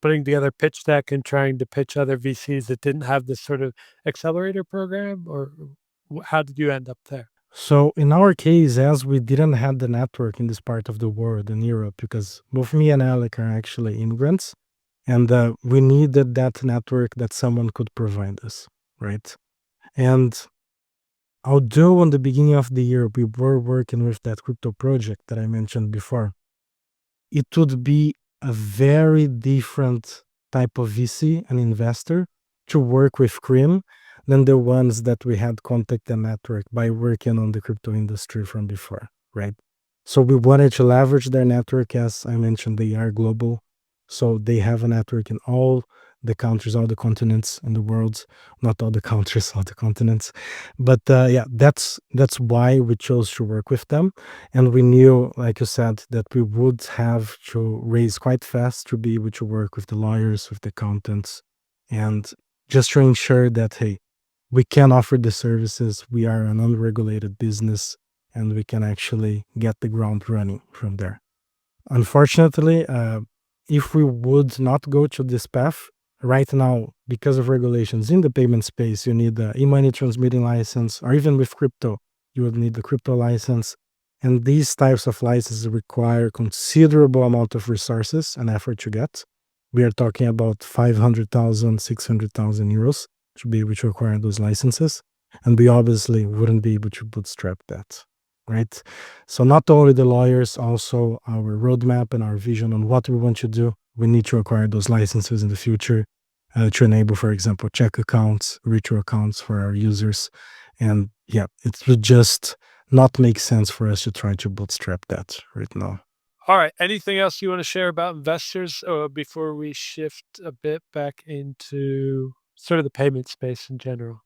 putting together pitch deck and trying to pitch other VCs that didn't have this sort of accelerator program, or how did you end up there? So in our case, as we didn't have the network in this part of the world in Europe, because both me and Alec are actually immigrants, and we needed that network that someone could provide us, right? And although on the beginning of the year we were working with that crypto project that I mentioned before, it would be a very different type of VC and investor to work with Cream than the ones that we had contact and network by working on the crypto industry from before, right? So we wanted to leverage their network. As I mentioned, they are global. So they have a network in all the countries, all the continents in the world. Not all the countries, all the continents. But yeah, that's why we chose to work with them. And we knew, like you said, that we would have to raise quite fast to be able to work with the lawyers, with the accountants, and just to ensure that, hey, we can offer the services. We are an unregulated business and we can actually get the ground running from there. Unfortunately, if we would not go to this path, right now, because of regulations in the payment space, you need the e-money transmitting license, or even with crypto, you would need the crypto license. And these types of licenses require considerable amount of resources and effort to get. We are talking about 500,000, 600,000 euros to be able to acquire those licenses. And we obviously wouldn't be able to bootstrap that. right? So not only the lawyers, also our roadmap and our vision on what we want to do. We need to acquire those licenses in the future to enable, for example, check accounts, retro accounts for our users. And yeah, it would just not make sense for us to try to bootstrap that right now. All right. Anything else you want to share about investors before we shift a bit back into sort of the payment space in general?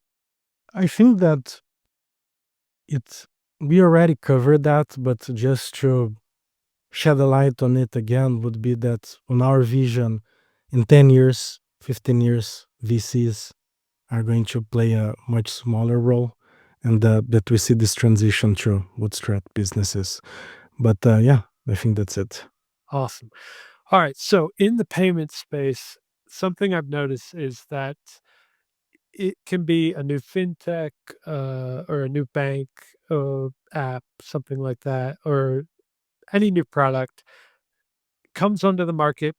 I think that it we already covered that, but just to shed a light on it again would be that on our vision, in 10 years, 15 years, VCs are going to play a much smaller role, and that we see this transition to bootstrap businesses. But yeah, I think that's it. Awesome. All right. So in the payment space, something I've noticed is that it can be a new fintech or a new bank app, something like that, or any new product comes onto the market.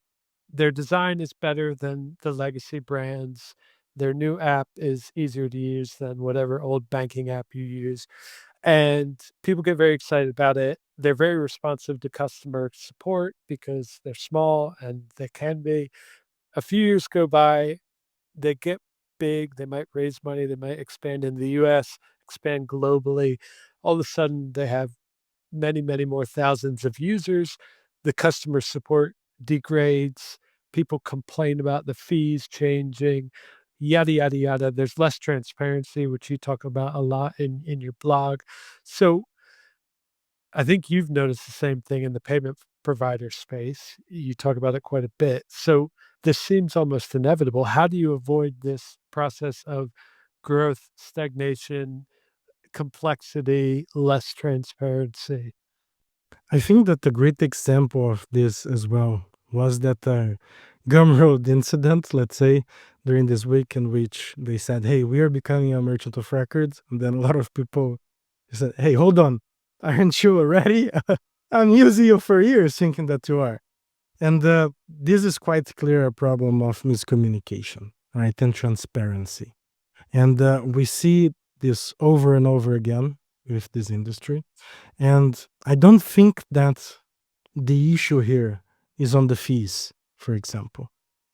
Their design is better than the legacy brands. Their new app is easier to use than whatever old banking app you use. And people get very excited about it. They're very responsive to customer support because they're small and they can be. A few years go by, they get big, they might raise money, they might expand in the US, expand globally. All of a sudden, they have many, many more thousands of users. The customer support degrades. People complain about the fees changing, yada, yada, yada. There's less transparency, which you talk about a lot in your blog. So I think you've noticed the same thing in the payment provider space. You talk about it quite a bit. So this seems almost inevitable. How do you avoid this process of growth, stagnation, complexity, less transparency? I think that a great example of this as well was that Gumroad incident, let's say, during this week in which they said, "Hey, we are becoming a merchant of records," and then a lot of people said, "Hey, hold on, aren't you already? I'm using you for years, thinking that you are." And this is quite clear a problem of miscommunication, right, and transparency. And we see this over and over again with this industry. And I don't think that the issue here is on the fees, for example.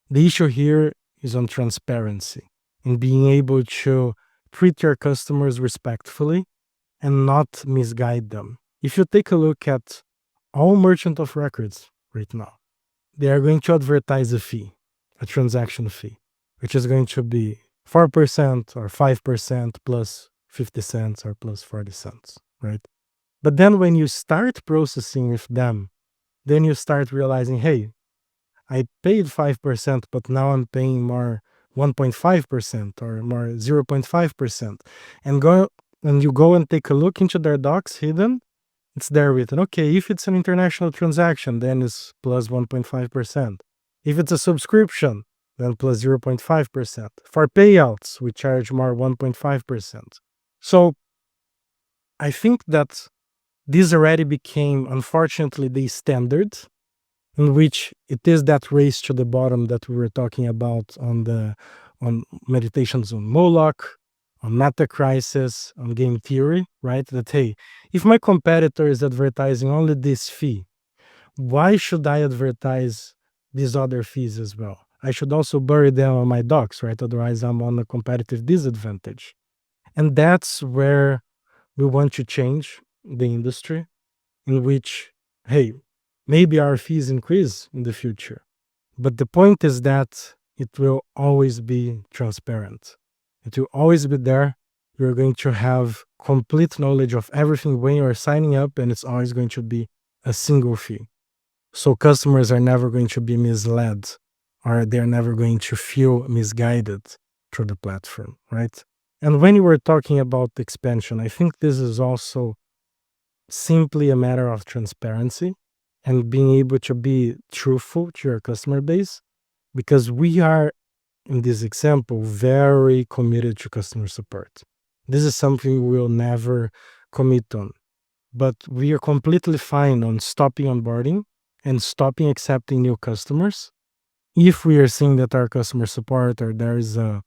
The issue here is on transparency and being able to treat your customers respectfully and not misguide them. If you take a look at all merchant of records right now, they are going to advertise a fee, a transaction fee, which is going to be 4% or 5% plus 50 cents or plus 40 cents, right? But then when you start processing with them, then you start realizing, hey, I paid 5%, but now I'm paying more 1.5% or more 0.5%. And go and you go and take a look into their docs hidden, it's there written, okay, if it's an international transaction, then it's plus 1.5%. If it's a subscription, then plus 0.5%. For payouts, we charge more 1.5%. So I think that this already became, unfortunately, the standard in which it is that race to the bottom that we were talking about on meditations on Moloch, on meta crisis, on game theory, right? That hey, if my competitor is advertising only this fee, why should I advertise these other fees as well? I should also bury them on my docs, right? Otherwise, I'm on a competitive disadvantage. And that's where we want to change the industry in which, hey, maybe our fees increase in the future. But the point is that it will always be transparent. It will always be there. You're going to have complete knowledge of everything when you're signing up, and it's always going to be a single fee. So customers are never going to be misled or they're never going to feel misguided through the platform, right? And when you were talking about expansion, I think this is also simply a matter of transparency and being able to be truthful to your customer base because we are in this example very committed to customer support. This is something we will never commit on, but we are completely fine on stopping onboarding and stopping accepting new customers if we are seeing that our customer support or there is a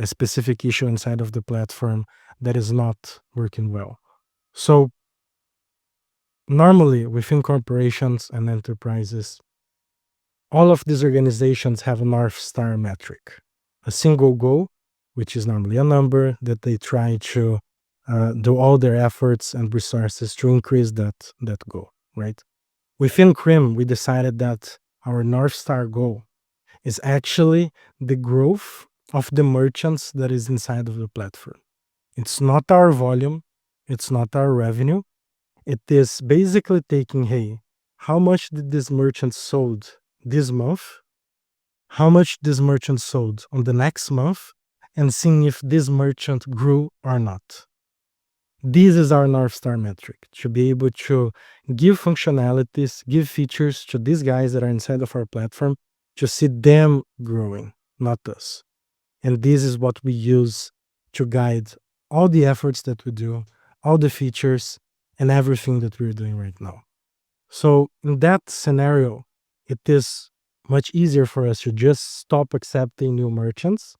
specific issue inside of the platform that is not working well. So Normally, within corporations and enterprises, all of these organizations have a North Star metric, a single goal, which is normally a number that they try to do all their efforts and resources to increase that goal, right? Within Creem, we decided that our North Star goal is actually the growth of the merchants that is inside of the platform. It's not our volume, it's not our revenue. It is basically taking, hey, how much did this merchant sold this month? How much this merchant sold on the next month? And seeing if this merchant grew or not. This is our North Star metric, to be able to give functionalities, give features to these guys that are inside of our platform to see them growing, not us. And this is what we use to guide all the efforts that we do, all the features, and everything that we're doing right now. So, in that scenario, it is much easier for us to just stop accepting new merchants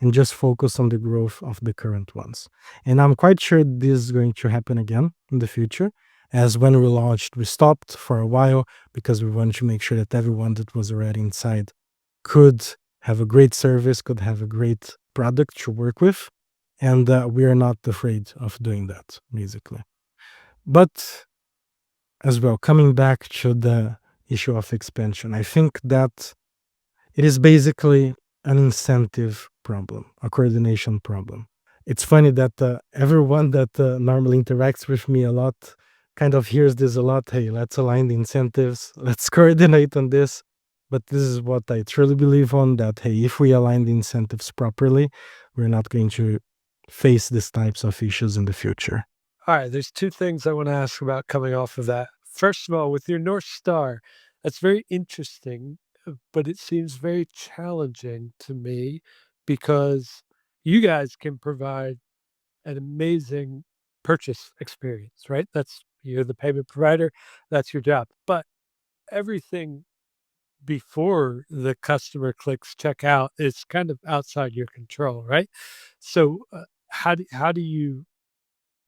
and just focus on the growth of the current ones. And I'm quite sure this is going to happen again in the future. As when we launched, we stopped for a while because we wanted to make sure that everyone that was already inside could have a great service, could have a great product to work with. And we are not afraid of doing that, basically. But as well, coming back to the issue of expansion, I think that it is basically an incentive problem, a coordination problem. It's funny that everyone that normally interacts with me a lot kind of hears this a lot. Hey, let's align the incentives, let's coordinate on this. But this is what I truly believe on, that, hey, if we align the incentives properly, we're not going to face these types of issues in the future. All right, there's two things I want to ask about coming off of that. First of all, with your North Star, that's very interesting, but it seems very challenging to me because you guys can provide an amazing purchase experience, right? You're the payment provider, that's your job. But everything before the customer clicks checkout is kind of outside your control, right? So, how do you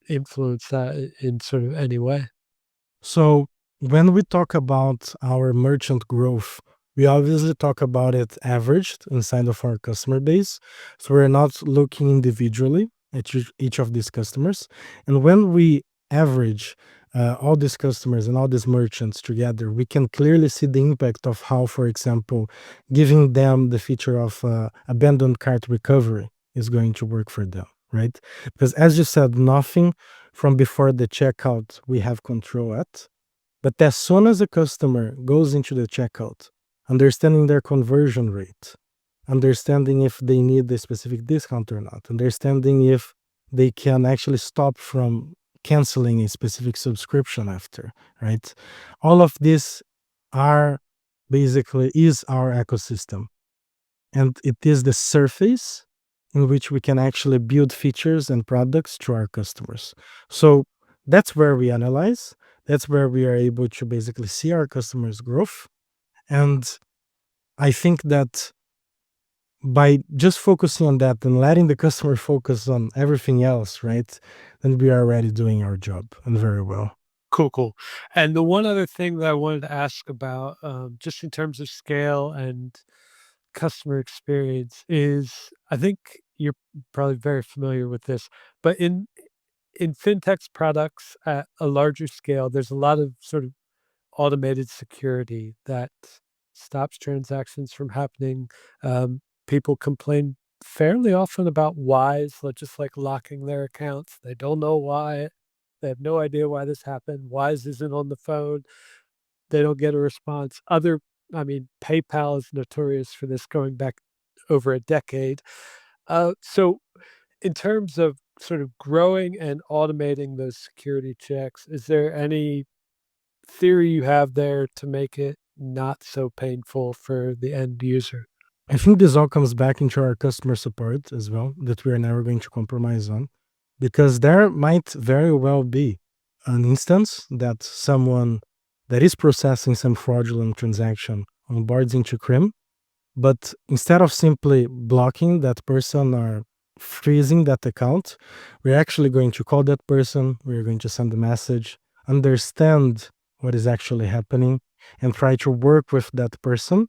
influence that in sort of any way? So when we talk about our merchant growth, we obviously talk about it averaged inside of our customer base. So we're not looking individually at each of these customers. And when we average all these customers and all these merchants together, we can clearly see the impact of how, for example, giving them the feature of abandoned cart recovery is going to work for them, right? Because as you said, nothing from before the checkout we have control at. But as soon as a customer goes into the checkout, understanding their conversion rate, understanding if they need a specific discount or not, understanding if they can actually stop from canceling a specific subscription after, right? All of this are basically is our ecosystem. And it is the surface in which we can actually build features and products to our customers. So that's where we analyze. That's where we are able to basically see our customers' growth. And I think that by just focusing on that and letting the customer focus on everything else, right, then we are already doing our job and very well. Cool, cool. And the one other thing that I wanted to ask about, just in terms of scale and customer experience is I think you're probably very familiar with this, but in fintechs products at a larger scale, there's a lot of sort of automated security that stops transactions from happening. People complain fairly often about whys, just like locking their accounts. They don't know why. They have no idea why this happened. Wise isn't on the phone. They don't get a response. I mean, PayPal is notorious for this going back over a decade. So, in terms of sort of growing and automating those security checks, is there any theory you have there to make it not so painful for the end user? I think this all comes back into our customer support as well, that we are never going to compromise on, because there might very well be an instance that someone that is processing some fraudulent transaction onboards into Crim, but instead of simply blocking that person or freezing that account, we're actually going to call that person, we're going to send a message, understand what is actually happening and try to work with that person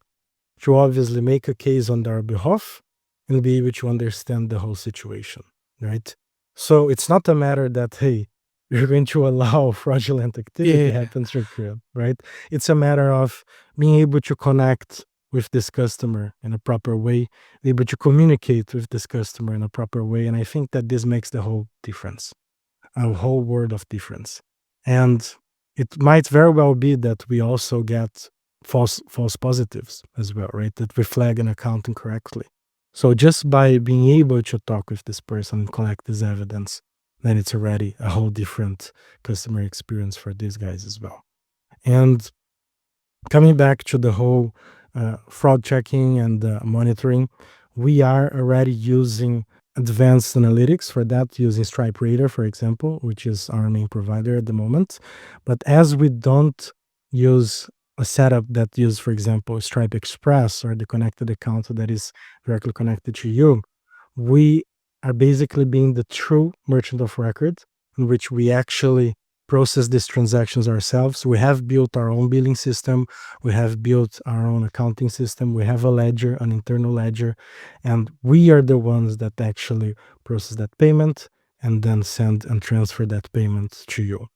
to obviously make a case on their behalf and be able to understand the whole situation, right? So it's not a matter that, hey, you're going to allow fraudulent activity Yeah. happen through Creem, right? It's a matter of being able to connect with this customer in a proper way, be able to communicate with this customer in a proper way. And I think that this makes the whole difference, a whole world of difference. And it might very well be that we also get false positives as well, right? That we flag an account incorrectly. So just by being able to talk with this person and collect this evidence, then it's already a whole different customer experience for these guys as well. And coming back to the whole fraud checking and monitoring, we are already using advanced analytics for that, using Stripe Radar, for example, which is our main provider at the moment. But as we don't use a setup that use, for example, Stripe Express or the connected account that is directly connected to you, we are basically being the true merchant of record, in which we actually process these transactions ourselves. We have built our own billing system. We have built our own accounting system. We have a ledger, an internal ledger, and we are the ones that actually process that payment and then send and transfer that payment to you.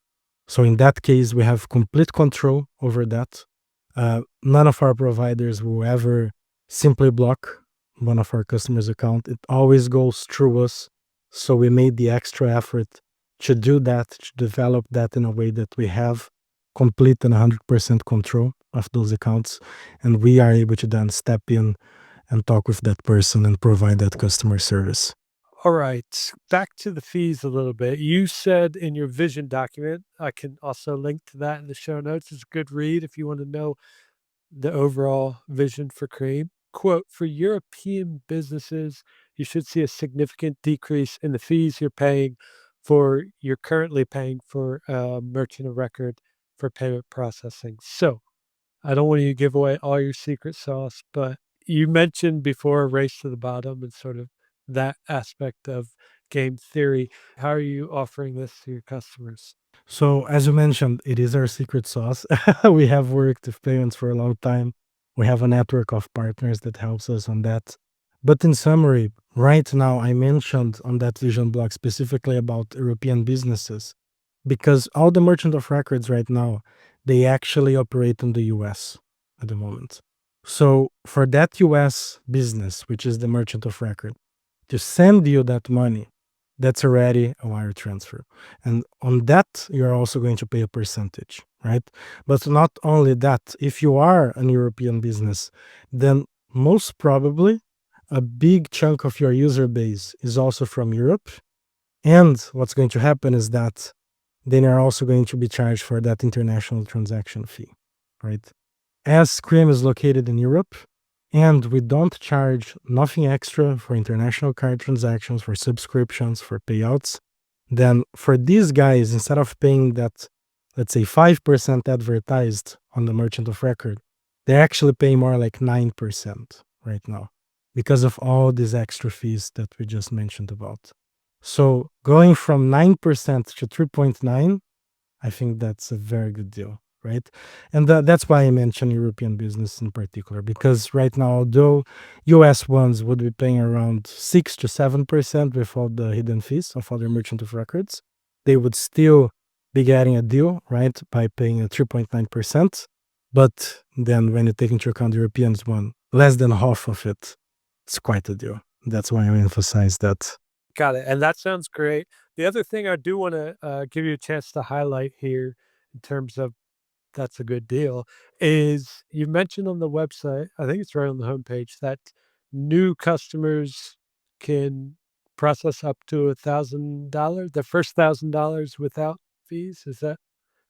So in that case, we have complete control over that. None of our providers will ever simply block one of our customers' account. It always goes through us. So we made the extra effort to do that, to develop that in a way that we have complete and 100% control of those accounts. And we are able to then step in and talk with that person and provide that customer service. All right. Back to the fees a little bit. You said in your vision document, I can also link to that in the show notes. It's a good read if you want to know the overall vision for Cream. Quote, for European businesses, you should see a significant decrease in the fees you're currently paying for a merchant of record for payment processing. So I don't want you to give away all your secret sauce, but you mentioned before a race to the bottom and sort of that aspect of game theory. How are you offering this to your customers? So, as you mentioned, it is our secret sauce. We have worked with payments for a long time. We have a network of partners that helps us on that. But in summary, right now, I mentioned on that vision blog specifically about European businesses because all the merchant of records right now, they actually operate in the US at the moment. So, for that US business, which is the merchant of record, to send you that money, that's already a wire transfer. And on that, you're also going to pay a percentage, right? But not only that, if you are an European business, then most probably a big chunk of your user base is also from Europe. And what's going to happen is that then you're also going to be charged for that international transaction fee, right? As Cream is located in Europe, and we don't charge nothing extra for international card transactions, for subscriptions, for payouts, then for these guys, instead of paying that, let's say 5% advertised on the merchant of record, they're actually paying more like 9% right now because of all these extra fees that we just mentioned about. So going from 9% to 3.9, I think that's a very good deal, right? And that's why I mentioned European business in particular, because right now, although US ones would be paying around 6 to 7% with all the hidden fees of other merchant of records, they would still be getting a deal, right, by paying a 3.9%. But then when you take into account the Europeans one, less than half of it, it's quite a deal. That's why I emphasize that. Got it, and that sounds great. The other thing I do wanna, give you a chance to highlight here in terms of that's a good deal, is you mentioned on the website, I think it's right on the homepage, that new customers can process up to $1,000, the first $1,000 without fees, is that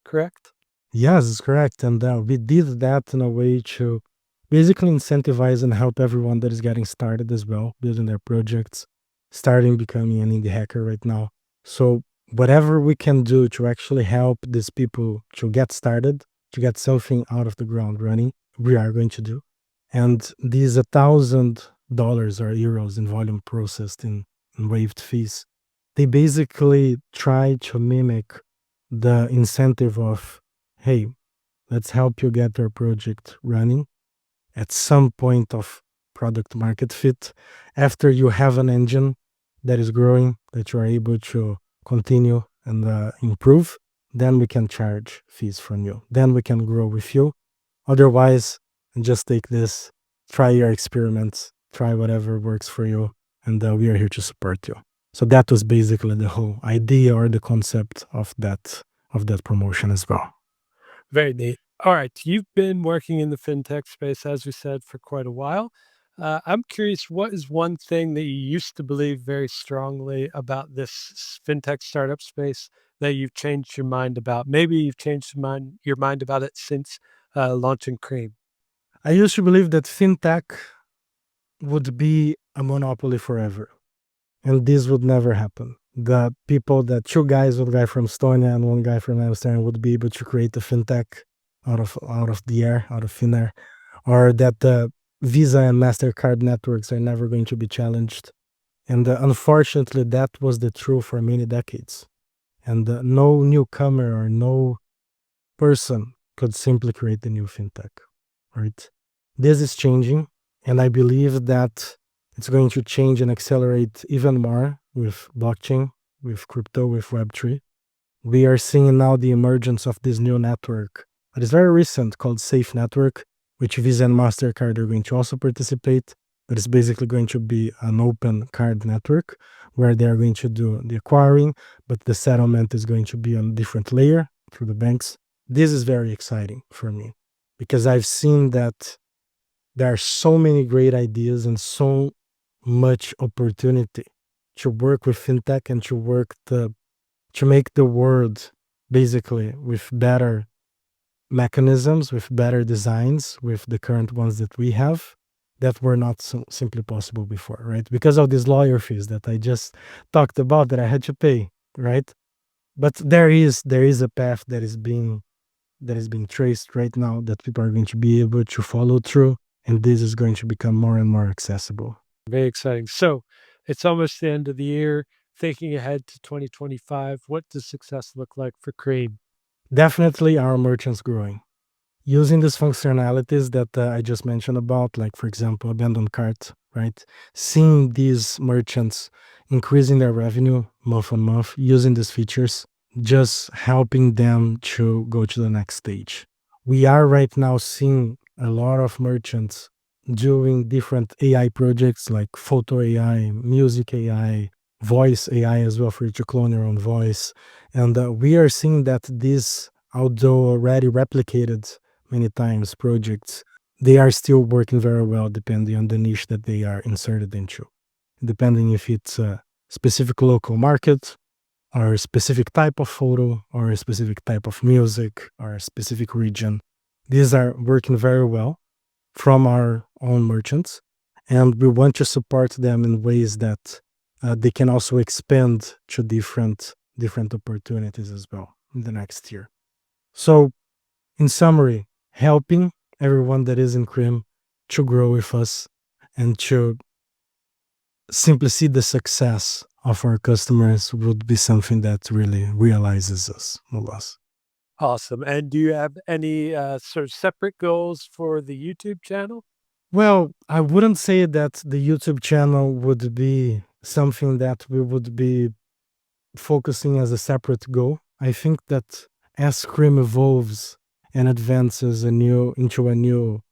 correct? Yes, it's correct. And we did that in a way to basically incentivize and help everyone that is getting started as well, building their projects, starting becoming an indie hacker right now. So, whatever we can do to actually help these people to get started, to get something out of the ground running, we are going to do. And these $1,000 or euros in volume processed in waived fees, they basically try to mimic the incentive of, hey, let's help you get your project running at some point of product market fit. After you have an engine that is growing, that you are able to continue and improve, then we can charge fees from you. Then we can grow with you. Otherwise, just take this, try your experiments, try whatever works for you, and we are here to support you. So that was basically the whole idea or the concept of that promotion as well. Very neat. All right. You've been working in the fintech space, as we said, for quite a while. I'm curious, what is one thing that you used to believe very strongly about this fintech startup space that you've changed your mind about? Maybe you've changed your mind about it since launching Cream. I used to believe that fintech would be a monopoly forever, and this would never happen. The people, that two guys, one guy from Estonia and one guy from Amsterdam, would be able to create a fintech out of the air, out of thin air, or that the Visa and Mastercard networks are never going to be challenged. And unfortunately, that was the truth for many decades. And no newcomer or no person could simply create a new fintech, right? This is changing, and I believe that it's going to change and accelerate even more with blockchain, with crypto, with Web3. We are seeing now the emergence of this new network that is very recent called Safe Network, which Visa and MasterCard are going to also participate. But it's basically going to be an open card network where they are going to do the acquiring, but the settlement is going to be on a different layer through the banks. This is very exciting for me because I've seen that there are so many great ideas and so much opportunity to work with fintech and to make the world basically with better mechanisms, with better designs, with the current ones that we have, that were not so simply possible before, right? Because of these lawyer fees that I just talked about that I had to pay, right? But there is a path that is being traced right now that people are going to be able to follow through, and this is going to become more and more accessible. Very exciting. So it's almost the end of the year. Thinking ahead to 2025, what does success look like for Cream? Definitely our merchants growing. Using these functionalities that I just mentioned about, like for example, abandoned cart, right? Seeing these merchants increasing their revenue month on month, using these features, just helping them to go to the next stage. We are right now seeing a lot of merchants doing different AI projects like photo AI, music AI, voice AI as well for you to clone your own voice. And we are seeing that these, although already replicated many times projects, they are still working very well depending on the niche that they are inserted into. Depending if it's a specific local market, or a specific type of photo, or a specific type of music, or a specific region. These are working very well from our own merchants, and we want to support them in ways that they can also expand to different opportunities as well in the next year. So, in summary, helping everyone that is in Cream to grow with us and to simply see the success of our customers would be something that really realizes us, Mulas. Awesome. And do you have any sort of separate goals for the YouTube channel? Well, I wouldn't say that the YouTube channel would be something that we would be focusing as a separate goal. I think that as Cream evolves and advances into a new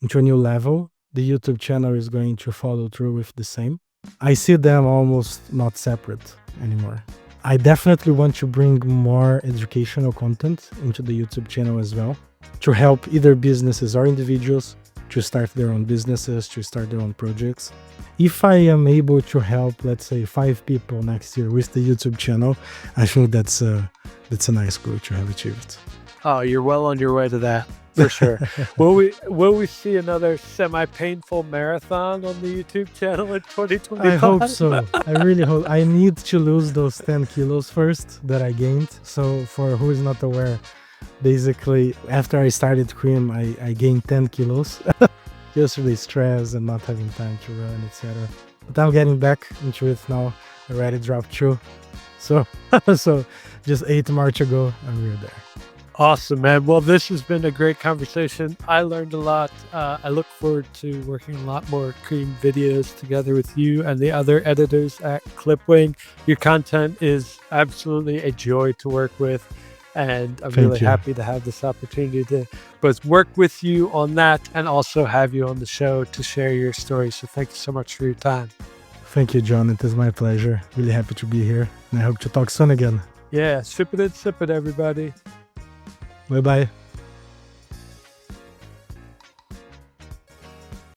level, the YouTube channel is going to follow through with the same. I see them almost not separate anymore. I definitely want to bring more educational content into the YouTube channel as well to help either businesses or individuals to start their own businesses, to start their own projects. If I am able to help, let's say, 5 people next year with the YouTube channel, I think that's a nice goal to have achieved. Oh, you're well on your way to that for sure. Will we see another semi-painful marathon on the YouTube channel in 2025? I hope so. I really hope. I need to lose those 10 kilos first that I gained. So for who is not aware, basically after I started Cream, I gained 10 kilos. Just really stress and not having time to run, etc. But I'm getting back into it now. I already dropped through. So, so just 8 March ago, and we were there. Awesome, man. Well, this has been a great conversation. I learned a lot. I look forward to working a lot more Creem videos together with you and the other editors at Clipwing. Your content is absolutely a joy to work with, and I'm really Thank you. happy to have this opportunity to both work with you on that and also have you on the show to share your story. So thank you so much for your time. Thank you, John. It is my pleasure. Really happy to be here, and I hope to talk soon again. Yeah, ship it and sip it, everybody. Bye bye.